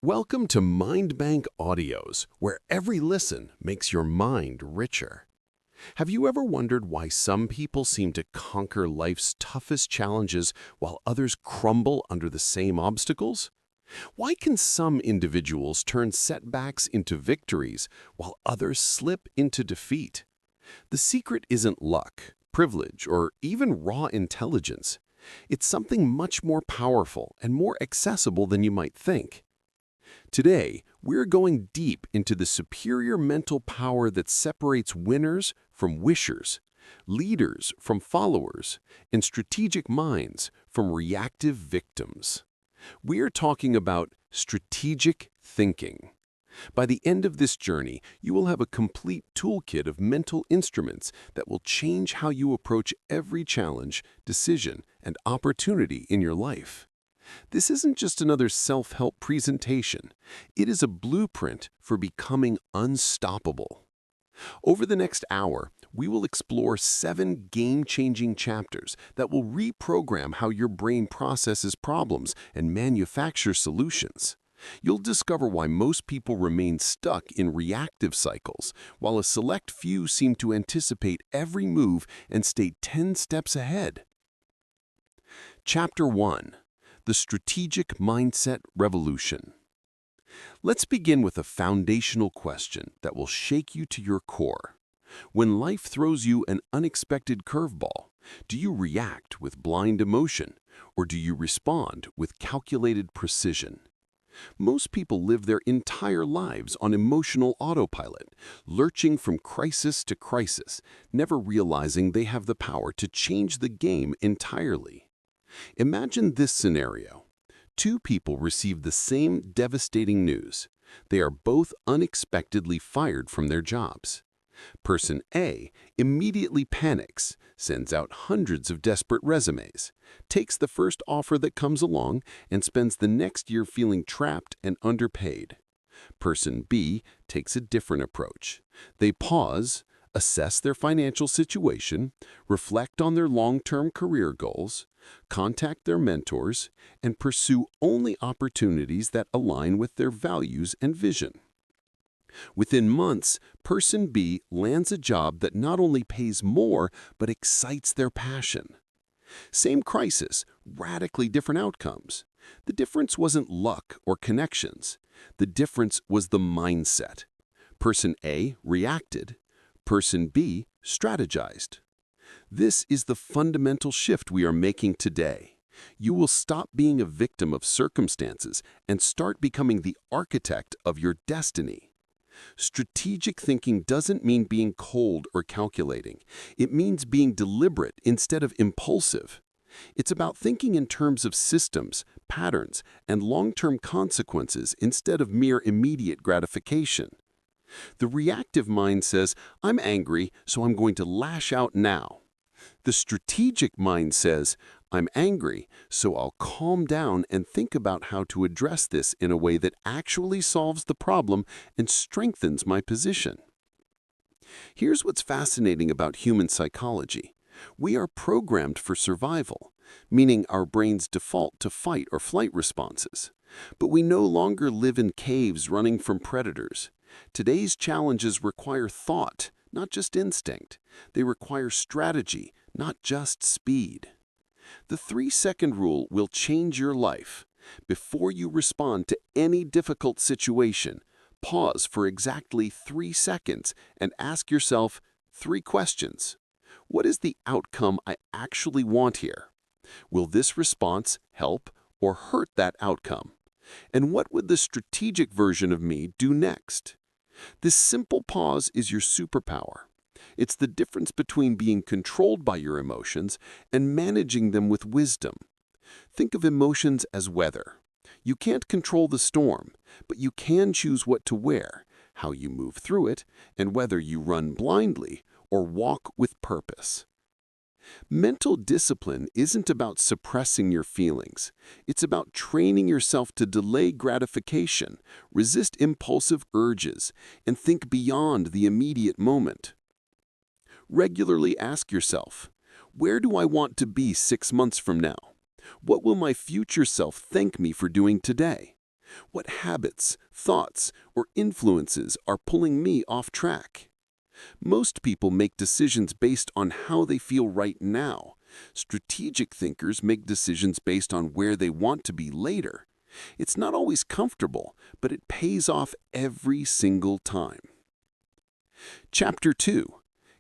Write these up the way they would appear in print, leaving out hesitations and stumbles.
Welcome to MindBank Audios, where every listen makes your mind richer. Have you ever wondered why some people seem to conquer life's toughest challenges while others crumble under the same obstacles? Why can some individuals turn setbacks into victories while others slip into defeat? The secret isn't luck, privilege, or even raw intelligence. It's something much more powerful and more accessible than you might think. Today, we're going deep into the superior mental power that separates winners from wishers, leaders from followers, and strategic minds from reactive victims. We're talking about strategic thinking. By the end of this journey, you will have a complete toolkit of mental instruments that will change how you approach every challenge, decision, and opportunity in your life. This isn't just another self-help presentation. It is a blueprint for becoming unstoppable. Over the next hour, we will explore 7 game-changing chapters that will reprogram how your brain processes problems and manufacture solutions. You'll discover why most people remain stuck in reactive cycles, while a select few seem to anticipate every move and stay 10 steps ahead. Chapter 1. The Strategic Mindset Revolution. Let's begin with a foundational question that will shake you to your core. When life throws you an unexpected curveball, do you react with blind emotion, or do you respond with calculated precision? Most people live their entire lives on emotional autopilot, lurching from crisis to crisis, never realizing they have the power to change the game entirely. Imagine this scenario. 2 people receive the same devastating news. They are both unexpectedly fired from their jobs. Person A immediately panics, sends out hundreds of desperate resumes, takes the first offer that comes along, and spends the next year feeling trapped and underpaid. Person B takes a different approach. They pause, assess their financial situation, reflect on their long-term career goals, contact their mentors, and pursue only opportunities that align with their values and vision. Within months, Person B lands a job that not only pays more but excites their passion. Same crisis, radically different outcomes. The difference wasn't luck or connections. The difference was the mindset. Person A reacted. Person B strategized. This is the fundamental shift we are making today. You will stop being a victim of circumstances and start becoming the architect of your destiny. Strategic thinking doesn't mean being cold or calculating. It means being deliberate instead of impulsive. It's about thinking in terms of systems, patterns, and long-term consequences instead of mere immediate gratification. The reactive mind says, "I'm angry, so I'm going to lash out now." The strategic mind says, "I'm angry, so I'll calm down and think about how to address this in a way that actually solves the problem and strengthens my position." Here's what's fascinating about human psychology. We are programmed for survival, meaning our brains default to fight or flight responses. But we no longer live in caves running from predators. Today's challenges require thought, not just instinct. They require strategy, not just speed. The 3-second rule will change your life. Before you respond to any difficult situation, pause for exactly 3 seconds and ask yourself 3 questions. What is the outcome I actually want here? Will this response help or hurt that outcome? And what would the strategic version of me do next? This simple pause is your superpower. It's the difference between being controlled by your emotions and managing them with wisdom. Think of emotions as weather. You can't control the storm, but you can choose what to wear, how you move through it, and whether you run blindly or walk with purpose. Mental discipline isn't about suppressing your feelings. It's about training yourself to delay gratification, resist impulsive urges, and think beyond the immediate moment. Regularly ask yourself, where do I want to be 6 months from now? What will my future self thank me for doing today? What habits, thoughts, or influences are pulling me off track? Most people make decisions based on how they feel right now. Strategic thinkers make decisions based on where they want to be later. It's not always comfortable, but it pays off every single time. Chapter 2.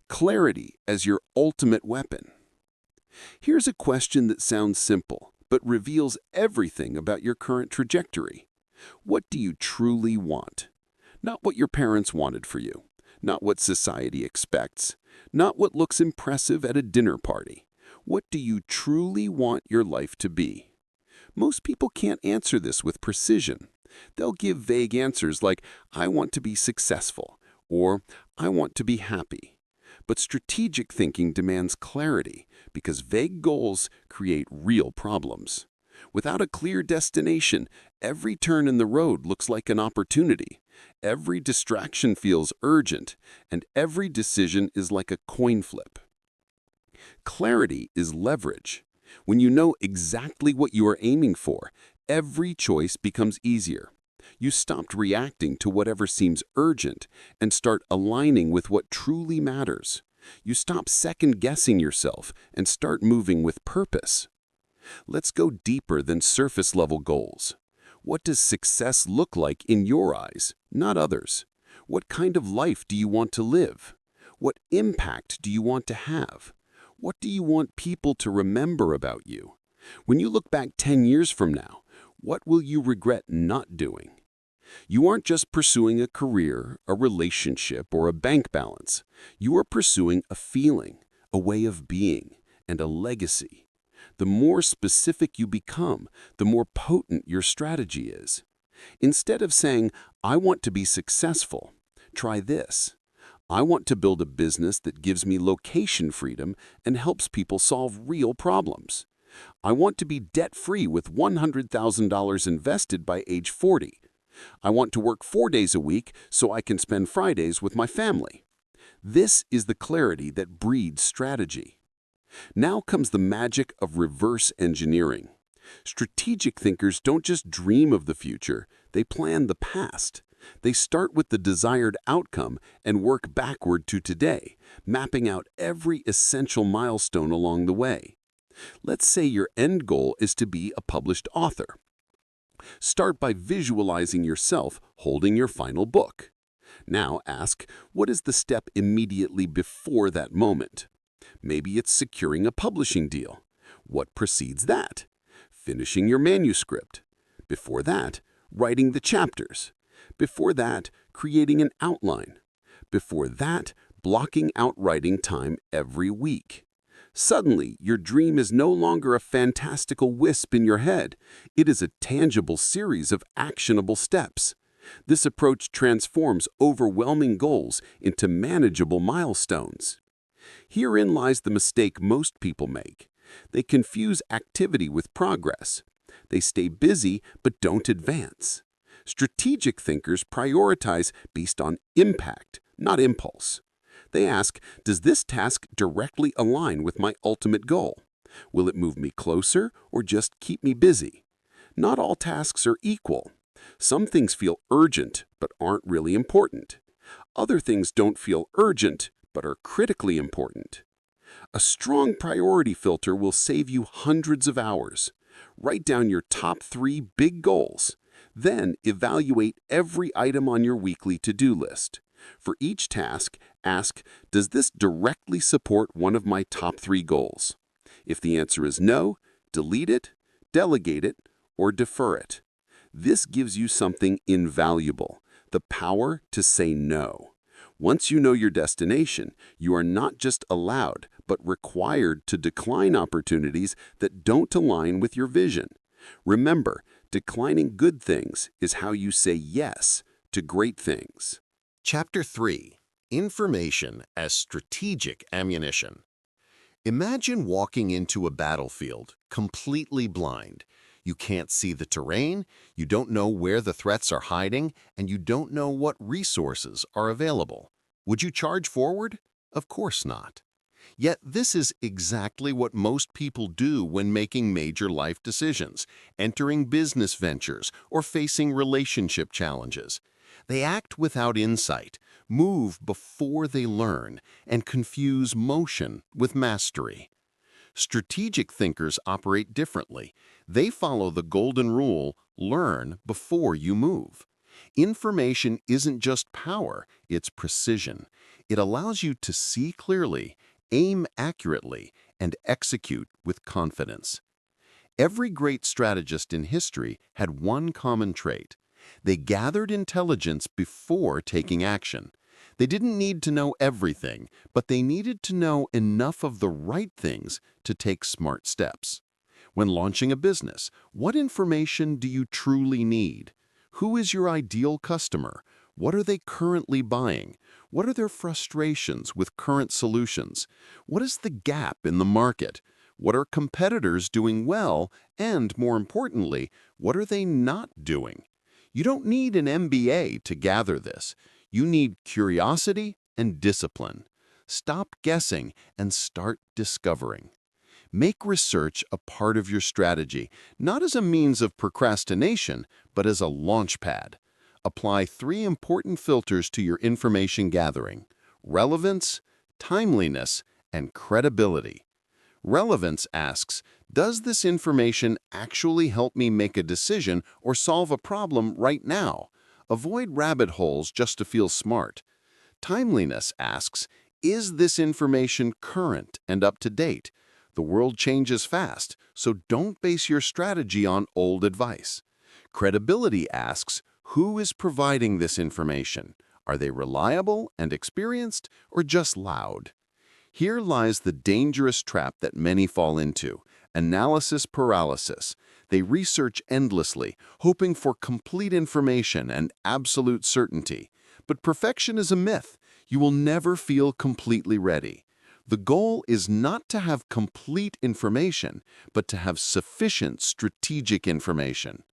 Clarity as your ultimate weapon. Here's a question that sounds simple, but reveals everything about your current trajectory. What do you truly want? Not what your parents wanted for you, not what society expects, not what looks impressive at a dinner party. What do you truly want your life to be? Most people can't answer this with precision. They'll give vague answers like, I want to be successful, or I want to be happy. But strategic thinking demands clarity because vague goals create real problems. Without a clear destination, every turn in the road looks like an opportunity. Every distraction feels urgent, and every decision is like a coin flip. Clarity is leverage. When you know exactly what you are aiming for, every choice becomes easier. You stopped reacting to whatever seems urgent and start aligning with what truly matters. You stop second-guessing yourself and start moving with purpose. Let's go deeper than surface-level goals. What does success look like in your eyes, not others? What kind of life do you want to live? What impact do you want to have? What do you want people to remember about you? When you look back 10 years from now, what will you regret not doing? You aren't just pursuing a career, a relationship, or a bank balance. You are pursuing a feeling, a way of being, and a legacy. The more specific you become, the more potent your strategy is. Instead of saying, I want to be successful, try this. I want to build a business that gives me location freedom and helps people solve real problems. I want to be debt-free with $100,000 invested by age 40. I want to work 4 days a week so I can spend Fridays with my family. This is the clarity that breeds strategy. Now comes the magic of reverse engineering. Strategic thinkers don't just dream of the future, they plan the past. They start with the desired outcome and work backward to today, mapping out every essential milestone along the way. Let's say your end goal is to be a published author. Start by visualizing yourself holding your final book. Now ask, what is the step immediately before that moment? Maybe it's securing a publishing deal. What precedes that? Finishing your manuscript. Before that, writing the chapters. Before that, creating an outline. Before that, blocking out writing time every week. Suddenly, your dream is no longer a fantastical wisp in your head. It is a tangible series of actionable steps. This approach transforms overwhelming goals into manageable milestones. Herein lies the mistake most people make. They confuse activity with progress. They stay busy but don't advance. Strategic thinkers prioritize based on impact, not impulse. They ask, does this task directly align with my ultimate goal? Will it move me closer or just keep me busy? Not all tasks are equal. Some things feel urgent but aren't really important. Other things don't feel urgent but are critically important. A strong priority filter will save you hundreds of hours. Write down your top 3 big goals. Then evaluate every item on your weekly to-do list. For each task, ask, does this directly support one of my top 3 goals? If the answer is no, delete it, delegate it, or defer it. This gives you something invaluable, the power to say no. Once you know your destination, you are not just allowed, but required to decline opportunities that don't align with your vision. Remember, declining good things is how you say yes to great things. Chapter 3. Information as Strategic Ammunition. Imagine walking into a battlefield completely blind. You can't see the terrain, you don't know where the threats are hiding, and you don't know what resources are available. Would you charge forward? Of course not. Yet this is exactly what most people do when making major life decisions, entering business ventures, or facing relationship challenges. They act without insight, move before they learn, and confuse motion with mastery. Strategic thinkers operate differently. They follow the golden rule, learn before you move. Information isn't just power, it's precision. It allows you to see clearly, aim accurately, and execute with confidence. Every great strategist in history had one common trait. They gathered intelligence before taking action. They didn't need to know everything, but they needed to know enough of the right things to take smart steps. When launching a business, what information do you truly need? Who is your ideal customer? What are they currently buying? What are their frustrations with current solutions? What is the gap in the market? What are competitors doing well? And more importantly, what are they not doing? You don't need an MBA to gather this. You need curiosity and discipline. Stop guessing and start discovering. Make research a part of your strategy, not as a means of procrastination, but as a launch pad. Apply 3 important filters to your information gathering: relevance, timeliness, and credibility. Relevance asks, does this information actually help me make a decision or solve a problem right now? Avoid rabbit holes just to feel smart. Timeliness asks, is this information current and up to date? The world changes fast, so don't base your strategy on old advice. Credibility asks, who is providing this information? Are they reliable and experienced, or just loud? Here lies the dangerous trap that many fall into: analysis paralysis. They research endlessly, hoping for complete information and absolute certainty. But perfection is a myth. You will never feel completely ready. The goal is not to have complete information, but to have sufficient strategic information.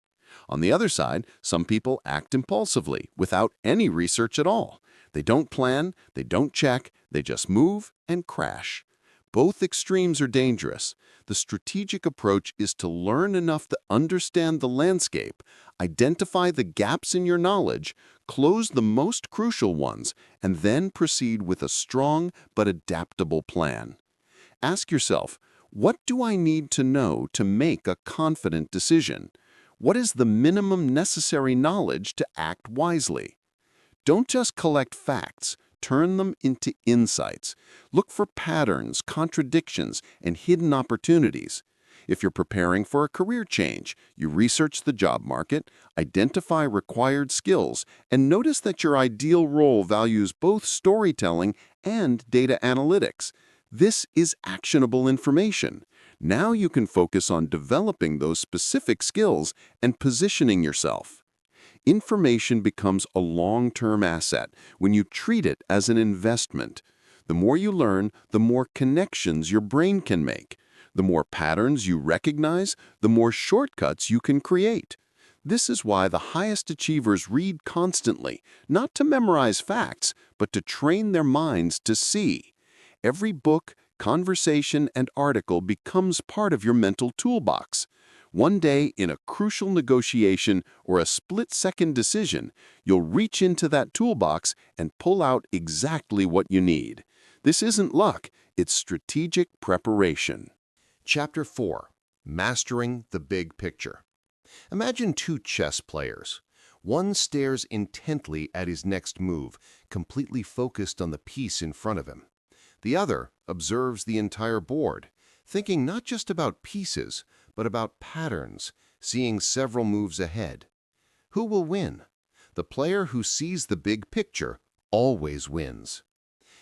On the other side, some people act impulsively, without any research at all. They don't plan, they don't check, they just move and crash. Both extremes are dangerous. The strategic approach is to learn enough to understand the landscape, identify the gaps in your knowledge, close the most crucial ones, and then proceed with a strong but adaptable plan. Ask yourself, what do I need to know to make a confident decision? What is the minimum necessary knowledge to act wisely? Don't just collect facts, turn them into insights. Look for patterns, contradictions, and hidden opportunities. If you're preparing for a career change, you research the job market, identify required skills, and notice that your ideal role values both storytelling and data analytics. This is actionable information. Now you can focus on developing those specific skills and positioning yourself. Information becomes a long-term asset when you treat it as an investment. The more you learn, the more connections your brain can make. The more patterns you recognize, the more shortcuts you can create. This is why the highest achievers read constantly, not to memorize facts, but to train their minds to see. Every book, conversation, and article becomes part of your mental toolbox. One day, in a crucial negotiation or a split-second decision, you'll reach into that toolbox and pull out exactly what you need. This isn't luck, it's strategic preparation. Chapter 4. Mastering the Big Picture. Imagine 2 chess players. One stares intently at his next move, completely focused on the piece in front of him. The other observes the entire board, thinking not just about pieces, but about patterns, seeing several moves ahead. Who will win? The player who sees the big picture always wins.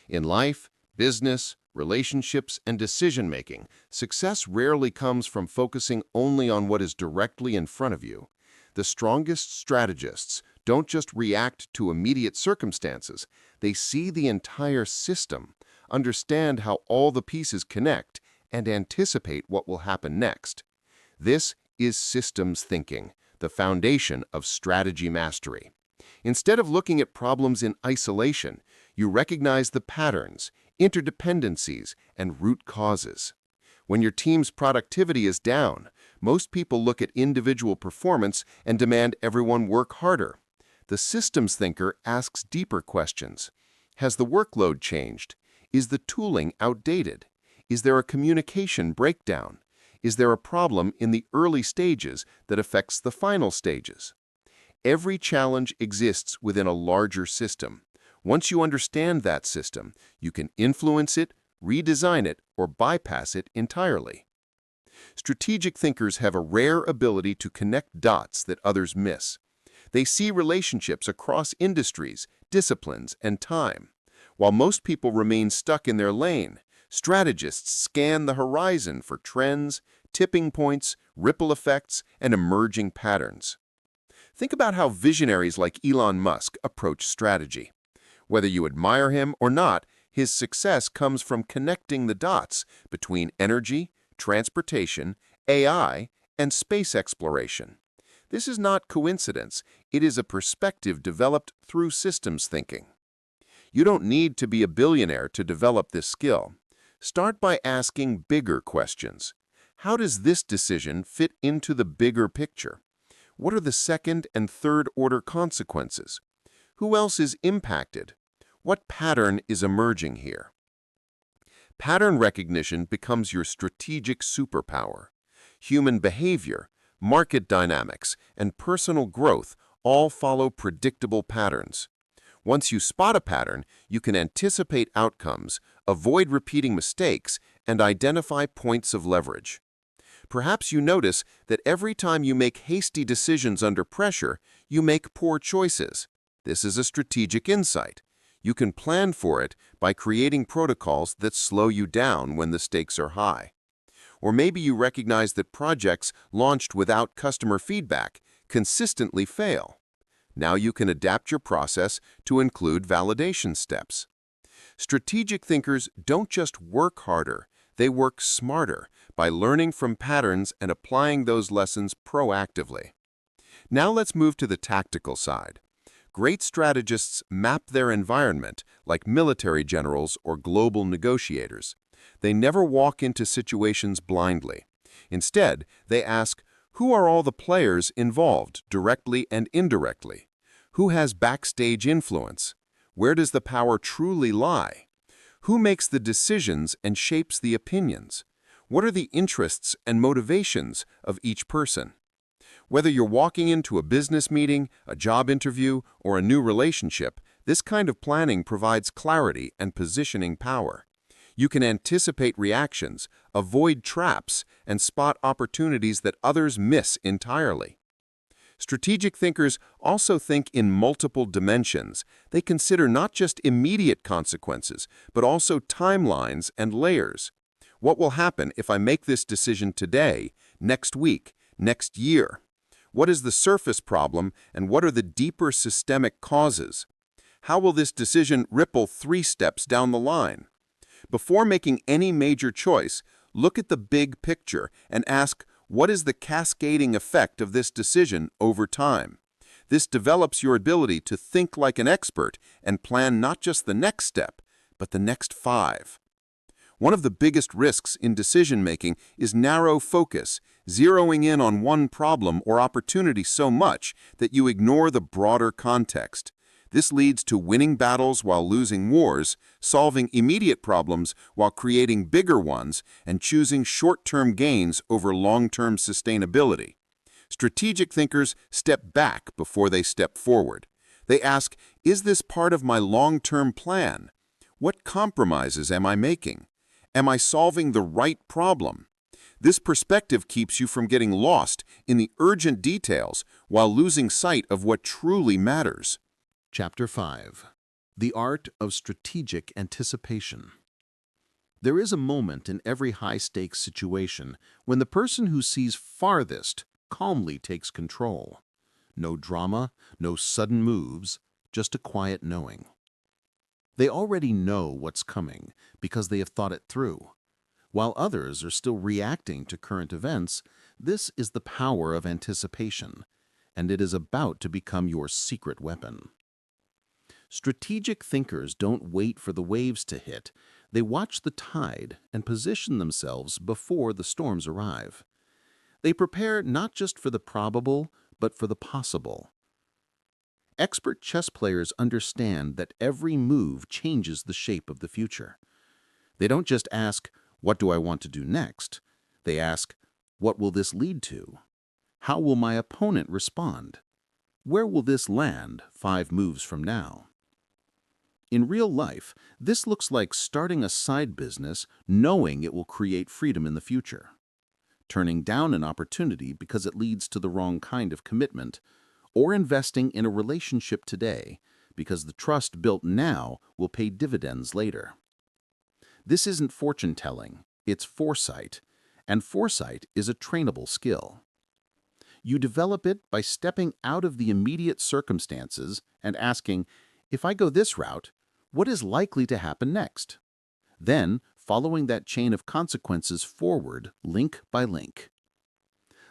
In life, business, relationships, and decision-making, success rarely comes from focusing only on what is directly in front of you. The strongest strategists don't just react to immediate circumstances, they see the entire system, understand how all the pieces connect, and anticipate what will happen next. This is systems thinking, the foundation of strategy mastery. Instead of looking at problems in isolation, you recognize the patterns, interdependencies, and root causes. When your team's productivity is down, most people look at individual performance and demand everyone work harder. The systems thinker asks deeper questions. Has the workload changed? Is the tooling outdated? Is there a communication breakdown? Is there a problem in the early stages that affects the final stages? Every challenge exists within a larger system. Once you understand that system, you can influence it, redesign it, or bypass it entirely. Strategic thinkers have a rare ability to connect dots that others miss. They see relationships across industries, disciplines, and time. While most people remain stuck in their lane, strategists scan the horizon for trends, tipping points, ripple effects, and emerging patterns. Think about how visionaries like Elon Musk approach strategy. Whether you admire him or not, his success comes from connecting the dots between energy, transportation, AI, and space exploration. This is not coincidence. It is a perspective developed through systems thinking. You don't need to be a billionaire to develop this skill. Start by asking bigger questions. How does this decision fit into the bigger picture? What are the second and third order consequences? Who else is impacted? What pattern is emerging here? Pattern recognition becomes your strategic superpower. Human behavior, market dynamics, and personal growth all follow predictable patterns. Once you spot a pattern, you can anticipate outcomes, avoid repeating mistakes, and identify points of leverage. Perhaps you notice that every time you make hasty decisions under pressure, you make poor choices. This is a strategic insight. You can plan for it by creating protocols that slow you down when the stakes are high. Or maybe you recognize that projects launched without customer feedback consistently fail. Now you can adapt your process to include validation steps. Strategic thinkers don't just work harder, they work smarter by learning from patterns and applying those lessons proactively. Now let's move to the tactical side. Great strategists map their environment like military generals or global negotiators. They never walk into situations blindly. Instead, they ask, who are all the players involved, directly and indirectly? Who has backstage influence? Where does the power truly lie? Who makes the decisions and shapes the opinions? What are the interests and motivations of each person? Whether you're walking into a business meeting, a job interview, or a new relationship, this kind of planning provides clarity and positioning power. You can anticipate reactions, avoid traps, and spot opportunities that others miss entirely. Strategic thinkers also think in multiple dimensions. They consider not just immediate consequences, but also timelines and layers. What will happen if I make this decision today, next week, next year? What is the surface problem, and what are the deeper systemic causes? How will this decision ripple 3 steps down the line? Before making any major choice, look at the big picture and ask, what is the cascading effect of this decision over time? This develops your ability to think like an expert and plan not just the next step, but the next 5. One of the biggest risks in decision-making is narrow focus, zeroing in on one problem or opportunity so much that you ignore the broader context. This leads to winning battles while losing wars, solving immediate problems while creating bigger ones, and choosing short-term gains over long-term sustainability. Strategic thinkers step back before they step forward. They ask, is this part of my long-term plan? What compromises am I making? Am I solving the right problem? This perspective keeps you from getting lost in the urgent details while losing sight of what truly matters. Chapter 5. The Art of Strategic Anticipation. There is a moment in every high-stakes situation when the person who sees farthest calmly takes control. No drama, no sudden moves, just a quiet knowing. They already know what's coming because they have thought it through. While others are still reacting to current events, this is the power of anticipation, and it is about to become your secret weapon. Strategic thinkers don't wait for the waves to hit. They watch the tide and position themselves before the storms arrive. They prepare not just for the probable, but for the possible. Expert chess players understand that every move changes the shape of the future. They don't just ask, "What do I want to do next?" They ask, "What will this lead to? How will my opponent respond? Where will this land 5 moves from now?" In real life, this looks like starting a side business knowing it will create freedom in the future, turning down an opportunity because it leads to the wrong kind of commitment, or investing in a relationship today because the trust built now will pay dividends later. This isn't fortune-telling, it's foresight, and foresight is a trainable skill. You develop it by stepping out of the immediate circumstances and asking, "If I go this route, what is likely to happen next?" Then, following that chain of consequences forward, link by link.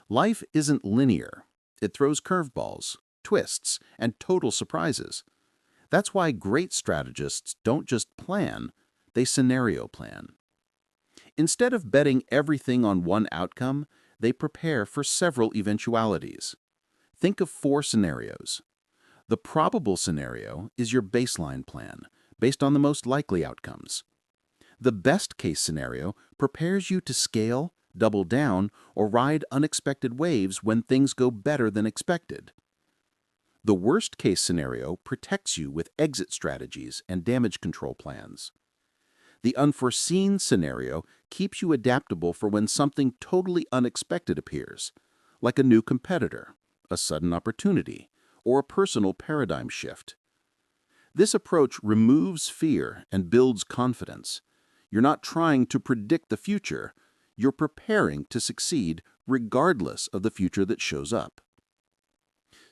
Life isn't linear. It throws curveballs, twists, and total surprises. That's why great strategists don't just plan, they scenario plan. Instead of betting everything on one outcome, they prepare for several eventualities. Think of 4 scenarios. The probable scenario is your baseline plan, based on the most likely outcomes. The best-case scenario prepares you to scale, double down, or ride unexpected waves when things go better than expected. The worst-case scenario protects you with exit strategies and damage control plans. The unforeseen scenario keeps you adaptable for when something totally unexpected appears, like a new competitor, a sudden opportunity, or a personal paradigm shift. This approach removes fear and builds confidence. You're not trying to predict the future, you're preparing to succeed regardless of the future that shows up.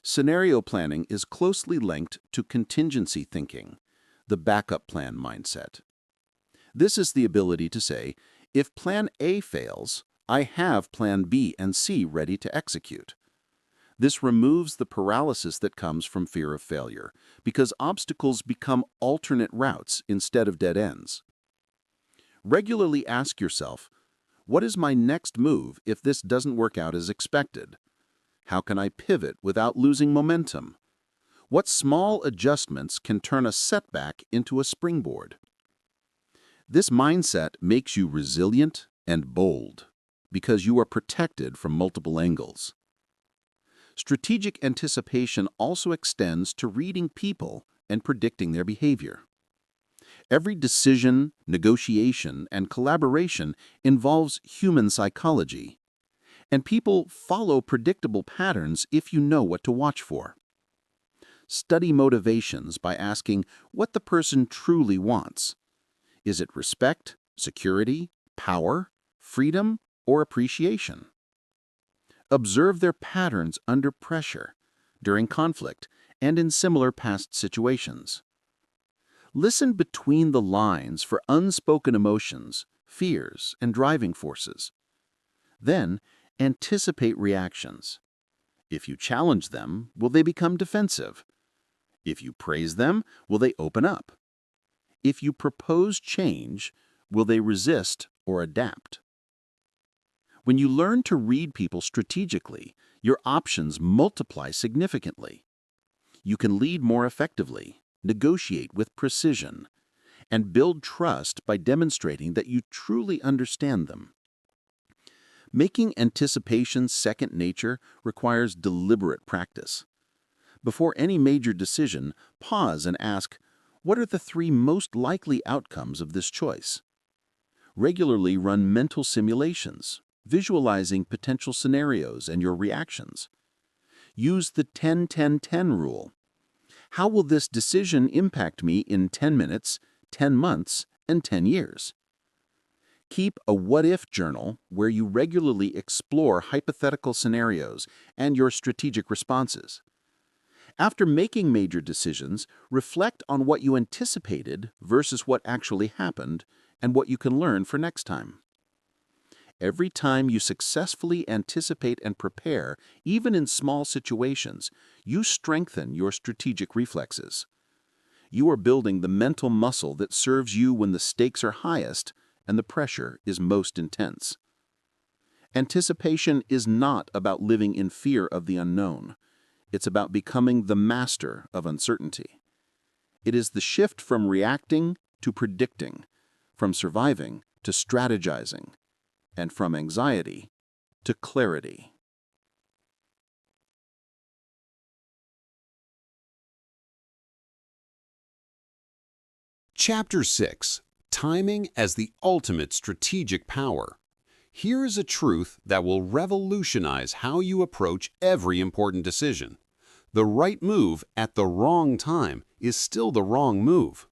Scenario planning is closely linked to contingency thinking, the backup plan mindset. This is the ability to say, if plan A fails, I have plan B and C ready to execute. This removes the paralysis that comes from fear of failure, because obstacles become alternate routes instead of dead ends. Regularly ask yourself, what is my next move if this doesn't work out as expected? How can I pivot without losing momentum? What small adjustments can turn a setback into a springboard? This mindset makes you resilient and bold because you are protected from multiple angles. Strategic anticipation also extends to reading people and predicting their behavior. Every decision, negotiation, and collaboration involves human psychology, and people follow predictable patterns if you know what to watch for. Study motivations by asking what the person truly wants. Is it respect, security, power, freedom, or appreciation? Observe their patterns under pressure, during conflict, and in similar past situations. Listen between the lines for unspoken emotions, fears, and driving forces. Then, anticipate reactions. If you challenge them, will they become defensive? If you praise them, will they open up? If you propose change, will they resist or adapt? When you learn to read people strategically, your options multiply significantly. You can lead more effectively, negotiate with precision, and build trust by demonstrating that you truly understand them. Making anticipation second nature requires deliberate practice. Before any major decision, pause and ask, what are the 3 most likely outcomes of this choice? Regularly run mental simulations, visualizing potential scenarios and your reactions. Use the 10-10-10 rule. How will this decision impact me in 10 minutes, 10 months, and 10 years? Keep a what-if journal where you regularly explore hypothetical scenarios and your strategic responses. After making major decisions, reflect on what you anticipated versus what actually happened and what you can learn for next time. Every time you successfully anticipate and prepare, even in small situations, you strengthen your strategic reflexes. You are building the mental muscle that serves you when the stakes are highest and the pressure is most intense. Anticipation is not about living in fear of the unknown. It's about becoming the master of uncertainty. It is the shift from reacting to predicting, from surviving to strategizing, and from anxiety to clarity. Chapter 6. Timing as the Ultimate Strategic Power. Here is a truth that will revolutionize how you approach every important decision. The right move at the wrong time is still the wrong move.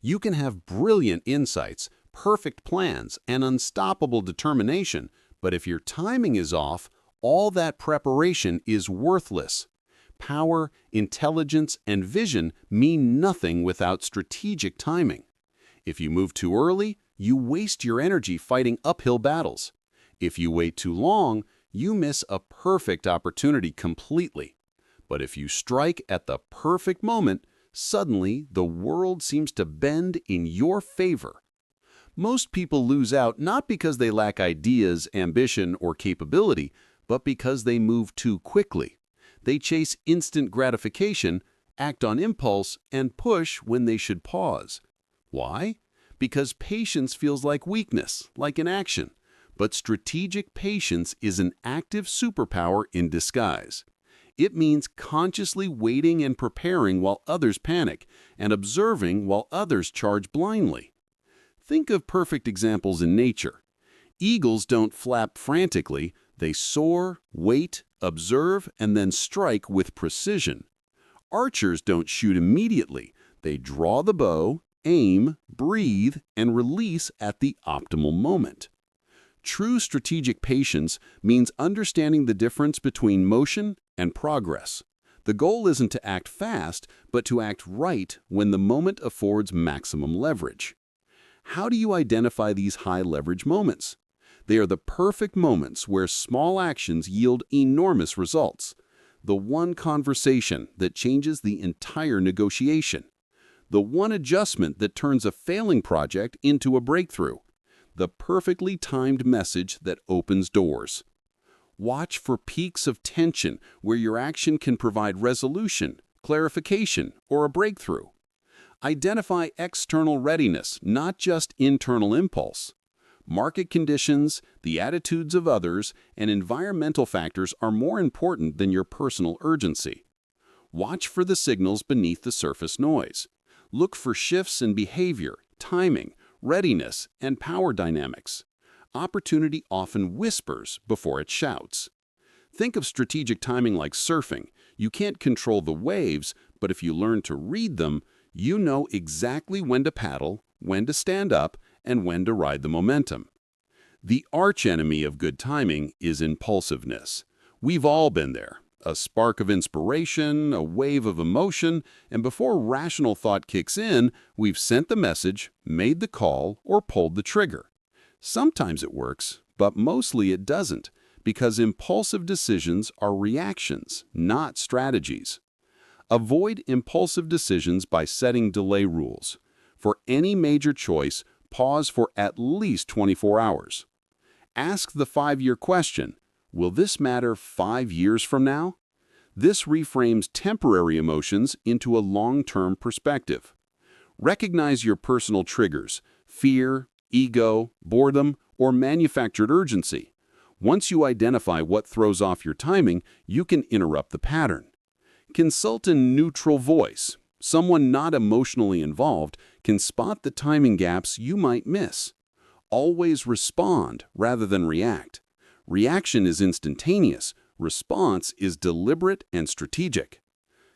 You can have brilliant insights, perfect plans, and unstoppable determination, but if your timing is off, all that preparation is worthless. Power, intelligence, and vision mean nothing without strategic timing. If you move too early, you waste your energy fighting uphill battles. If you wait too long, you miss a perfect opportunity completely. But if you strike at the perfect moment, suddenly the world seems to bend in your favor. Most people lose out not because they lack ideas, ambition, or capability, but because they move too quickly. They chase instant gratification, act on impulse, and push when they should pause. Why? Because patience feels like weakness, like inaction. But strategic patience is an active superpower in disguise. It means consciously waiting and preparing while others panic, and observing while others charge blindly. Think of perfect examples in nature. Eagles don't flap frantically, they soar, wait, observe, and then strike with precision. Archers don't shoot immediately, they draw the bow, aim, breathe, and release at the optimal moment. True strategic patience means understanding the difference between motion and progress. The goal isn't to act fast, but to act right when the moment affords maximum leverage. How do you identify these high-leverage moments? They are the perfect moments where small actions yield enormous results. The one conversation that changes the entire negotiation. The one adjustment that turns a failing project into a breakthrough. The perfectly timed message that opens doors. Watch for peaks of tension where your action can provide resolution, clarification, or a breakthrough. Identify external readiness, not just internal impulse. Market conditions, the attitudes of others, and environmental factors are more important than your personal urgency. Watch for the signals beneath the surface noise. Look for shifts in behavior, timing, readiness, and power dynamics. Opportunity often whispers before it shouts. Think of strategic timing like surfing. You can't control the waves, but if you learn to read them, you know exactly when to paddle, when to stand up, and when to ride the momentum. The archenemy of good timing is impulsiveness. We've all been there. A spark of inspiration, a wave of emotion, and before rational thought kicks in, we've sent the message, made the call, or pulled the trigger. Sometimes it works, but mostly it doesn't, because impulsive decisions are reactions, not strategies. Avoid impulsive decisions by setting delay rules. For any major choice, pause for at least 24 hours. Ask the 5-year question, will this matter 5 years from now? This reframes temporary emotions into a long-term perspective. Recognize your personal triggers, fear, ego, boredom, or manufactured urgency. Once you identify what throws off your timing, you can interrupt the pattern. Consult a neutral voice. Someone not emotionally involved can spot the timing gaps you might miss. Always respond rather than react. Reaction is instantaneous. Response is deliberate and strategic.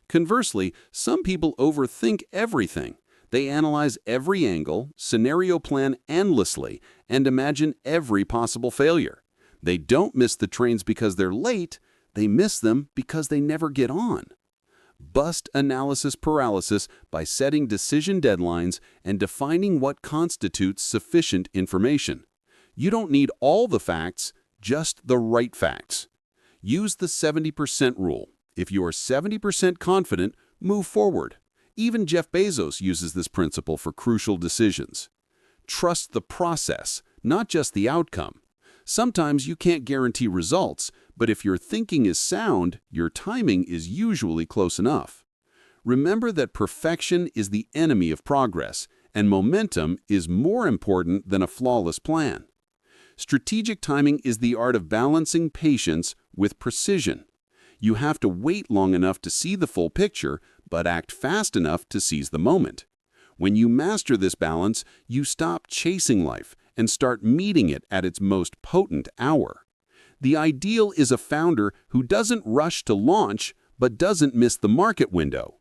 Conversely, some people overthink everything. They analyze every angle, scenario plan endlessly, and imagine every possible failure. They don't miss the trains because they're late. They miss them because they never get on. Bust analysis paralysis by setting decision deadlines and defining what constitutes sufficient information. You don't need all the facts, just the right facts. Use the 70% rule. If you are 70% confident, move forward. Even Jeff Bezos uses this principle for crucial decisions. Trust the process, not just the outcome. Sometimes you can't guarantee results, but if your thinking is sound, your timing is usually close enough. Remember that perfection is the enemy of progress, and momentum is more important than a flawless plan. Strategic timing is the art of balancing patience with precision. You have to wait long enough to see the full picture, but act fast enough to seize the moment. When you master this balance, you stop chasing life and start meeting it at its most potent hour. The ideal is a founder who doesn't rush to launch, but doesn't miss the market window.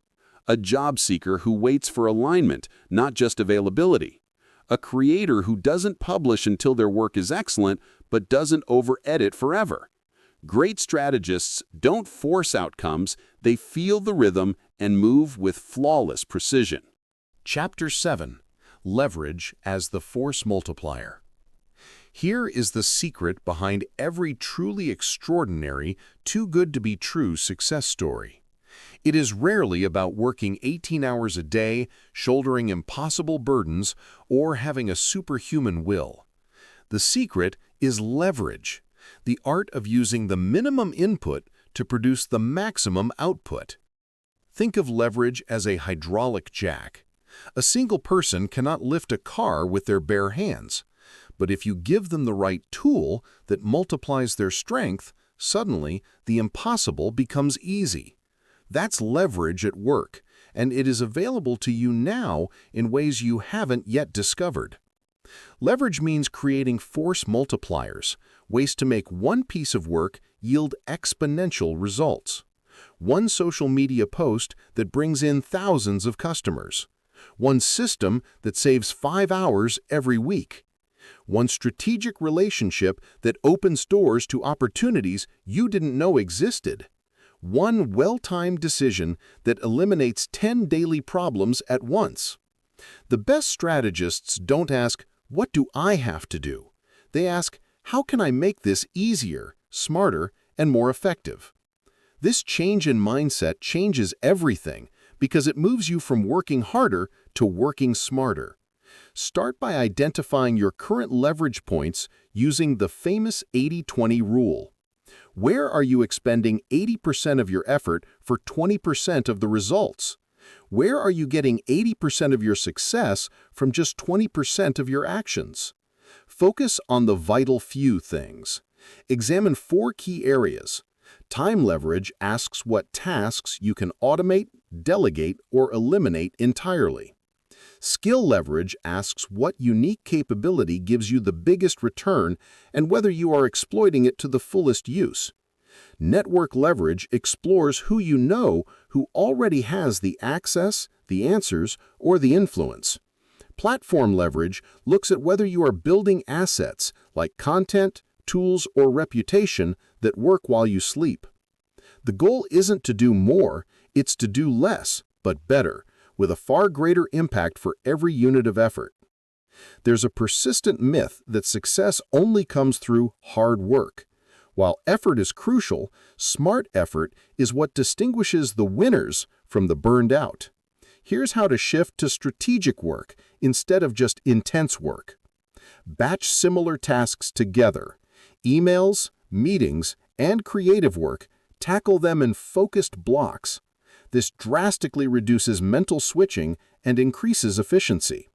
A job seeker who waits for alignment, not just availability. A creator who doesn't publish until their work is excellent, but doesn't over-edit forever. Great strategists don't force outcomes, they feel the rhythm and move with flawless precision. Chapter 7. Leverage as the Force Multiplier. Here is the secret behind every truly extraordinary, too-good-to-be-true success story. It is rarely about working 18 hours a day, shouldering impossible burdens, or having a superhuman will. The secret is leverage, the art of using the minimum input to produce the maximum output. Think of leverage as a hydraulic jack. A single person cannot lift a car with their bare hands, but if you give them the right tool that multiplies their strength, suddenly the impossible becomes easy. That's leverage at work, and it is available to you now in ways you haven't yet discovered. Leverage means creating force multipliers, ways to make one piece of work yield exponential results. One social media post that brings in thousands of customers. One system that saves 5 hours every week. One strategic relationship that opens doors to opportunities you didn't know existed. One well-timed decision that eliminates 10 daily problems at once. The best strategists don't ask, "What do I have to do?" They ask, "How can I make this easier, smarter, and more effective?" This change in mindset changes everything because it moves you from working harder to working smarter. Start by identifying your current leverage points using the famous 80-20 rule. Where are you expending 80% of your effort for 20% of the results? Where are you getting 80% of your success from just 20% of your actions? Focus on the vital few things. Examine 4 key areas. Time leverage asks what tasks you can automate, delegate, or eliminate entirely. Skill leverage asks what unique capability gives you the biggest return and whether you are exploiting it to the fullest use. Network leverage explores who you know who already has the access, the answers, or the influence. Platform leverage looks at whether you are building assets like content, tools, or reputation that work while you sleep. The goal isn't to do more, it's to do less, but better, with a far greater impact for every unit of effort. There's a persistent myth that success only comes through hard work. While effort is crucial, smart effort is what distinguishes the winners from the burned out. Here's how to shift to strategic work instead of just intense work. Batch similar tasks together. Emails, meetings, and creative work, tackle them in focused blocks. This drastically reduces mental switching and increases efficiency.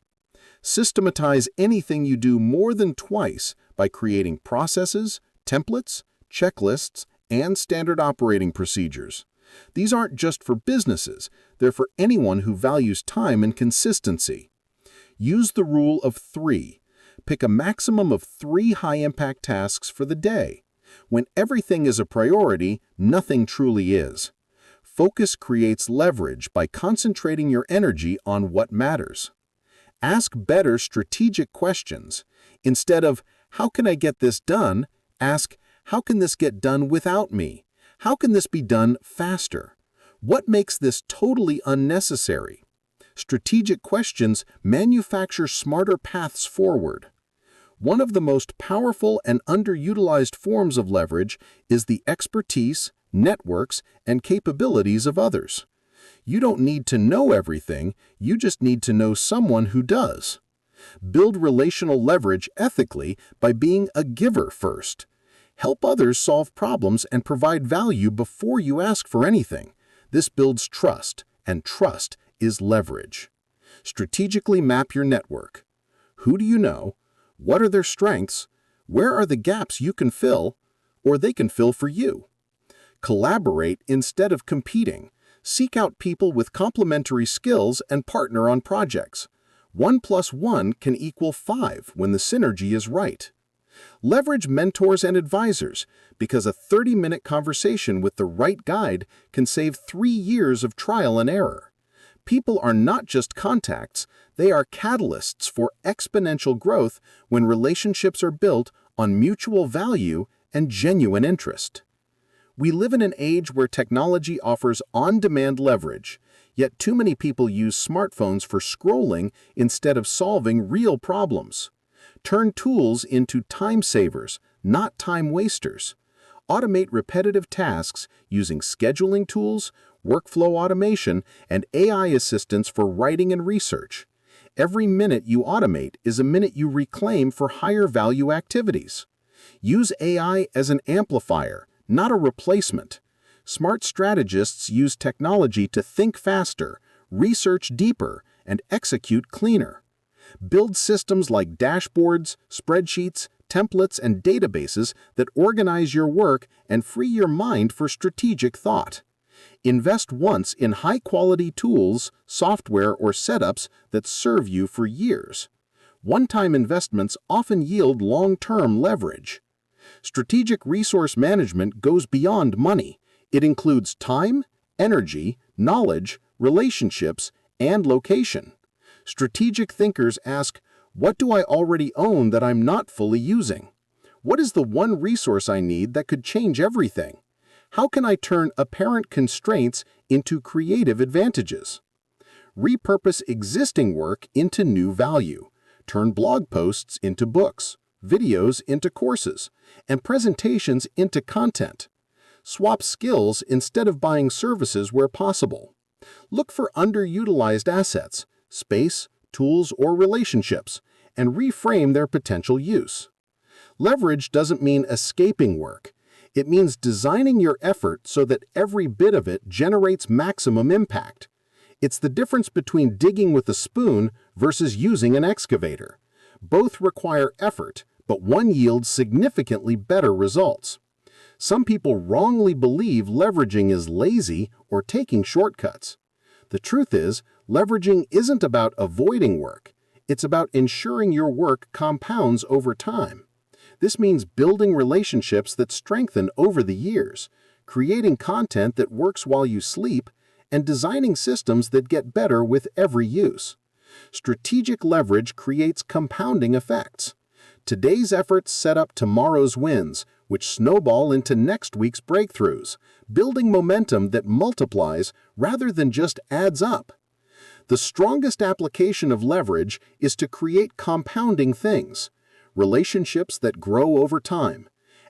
Systematize anything you do more than twice by creating processes, templates, checklists, and standard operating procedures. These aren't just for businesses, they're for anyone who values time and consistency. Use the rule of 3. Pick a maximum of 3 high-impact tasks for the day. When everything is a priority, nothing truly is. Focus creates leverage by concentrating your energy on what matters. Ask better strategic questions. Instead of, "How can I get this done?" ask, "How can this get done without me? How can this be done faster? What makes this totally unnecessary?" Strategic questions manufacture smarter paths forward. One of the most powerful and underutilized forms of leverage is the expertise, networks, and capabilities of others. You don't need to know everything, you just need to know someone who does. Build relational leverage ethically by being a giver first. Help others solve problems and provide value before you ask for anything. This builds trust, and trust is leverage. Strategically map your network. Who do you know? What are their strengths? Where are the gaps you can fill, or they can fill for you? Collaborate instead of competing. Seek out people with complementary skills and partner on projects. 1 + 1 can equal 5 when the synergy is right. Leverage mentors and advisors, because a 30-minute conversation with the right guide can save 3 years of trial and error. People are not just contacts, they are catalysts for exponential growth when relationships are built on mutual value and genuine interest. We live in an age where technology offers on-demand leverage, yet too many people use smartphones for scrolling instead of solving real problems. Turn tools into time savers, not time wasters. Automate repetitive tasks using scheduling tools, workflow automation, and AI assistance for writing and research. Every minute you automate is a minute you reclaim for higher value activities. Use AI as an amplifier, not a replacement. Smart strategists use technology to think faster, research deeper, and execute cleaner. Build systems like dashboards, spreadsheets, templates, and databases that organize your work and free your mind for strategic thought. Invest once in high-quality tools, software, or setups that serve you for years. One-time investments often yield long-term leverage. Strategic resource management goes beyond money. It includes time, energy, knowledge, relationships, and location. Strategic thinkers ask, what do I already own that I'm not fully using? What is the one resource I need that could change everything? How can I turn apparent constraints into creative advantages? Repurpose existing work into new value. Turn blog posts into books, videos into courses, and presentations into content. Swap skills instead of buying services where possible. Look for underutilized assets, space, tools, or relationships, and reframe their potential use. Leverage doesn't mean escaping work. It means designing your effort so that every bit of it generates maximum impact. It's the difference between digging with a spoon versus using an excavator. Both require effort, but one yields significantly better results. Some people wrongly believe leveraging is lazy or taking shortcuts. The truth is, leveraging isn't about avoiding work. It's about ensuring your work compounds over time. This means building relationships that strengthen over the years, creating content that works while you sleep, and designing systems that get better with every use. Strategic leverage creates compounding effects. Today's efforts set up tomorrow's wins, which snowball into next week's breakthroughs, building momentum that multiplies rather than just adds up. The strongest application of leverage is to create compounding things, relationships that grow over time,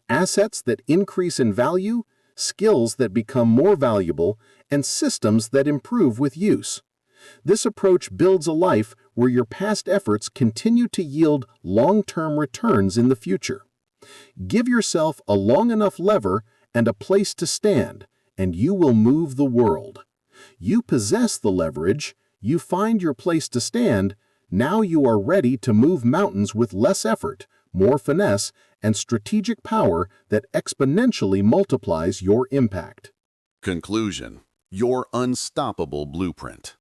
assets that increase in value, skills that become more valuable, and systems that improve with use. This approach builds a life where your past efforts continue to yield long-term returns in the future. Give yourself a long enough lever and a place to stand, and you will move the world. You possess the leverage, you find your place to stand, now you are ready to move mountains with less effort, more finesse, and strategic power that exponentially multiplies your impact. Conclusion: your unstoppable blueprint.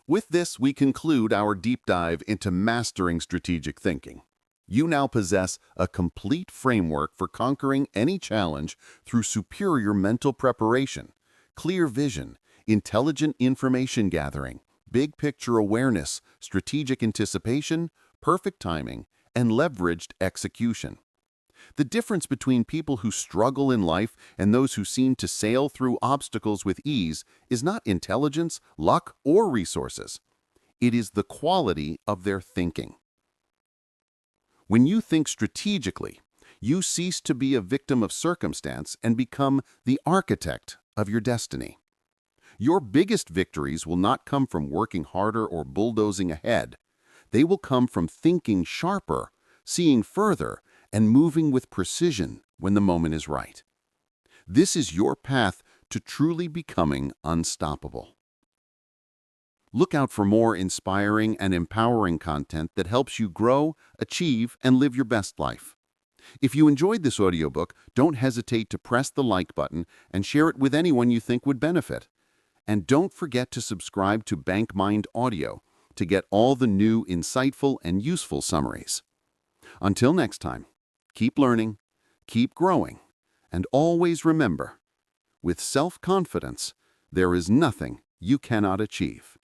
With this, we conclude our deep dive into mastering strategic thinking. You now possess a complete framework for conquering any challenge through superior mental preparation, clear vision, intelligent information gathering, big picture awareness, strategic anticipation, perfect timing, and leveraged execution. The difference between people who struggle in life and those who seem to sail through obstacles with ease is not intelligence, luck, or resources. It is the quality of their thinking. When you think strategically, you cease to be a victim of circumstance and become the architect of your destiny. Your biggest victories will not come from working harder or bulldozing ahead. They will come from thinking sharper, seeing further, and moving with precision when the moment is right. This is your path to truly becoming unstoppable. Look out for more inspiring and empowering content that helps you grow, achieve, and live your best life. If you enjoyed this audiobook, don't hesitate to press the like button and share it with anyone you think would benefit. And don't forget to subscribe to MindBank Audio to get all the new, insightful, and useful summaries. Until next time, keep learning, keep growing, and always remember, with self-confidence, there is nothing you cannot achieve.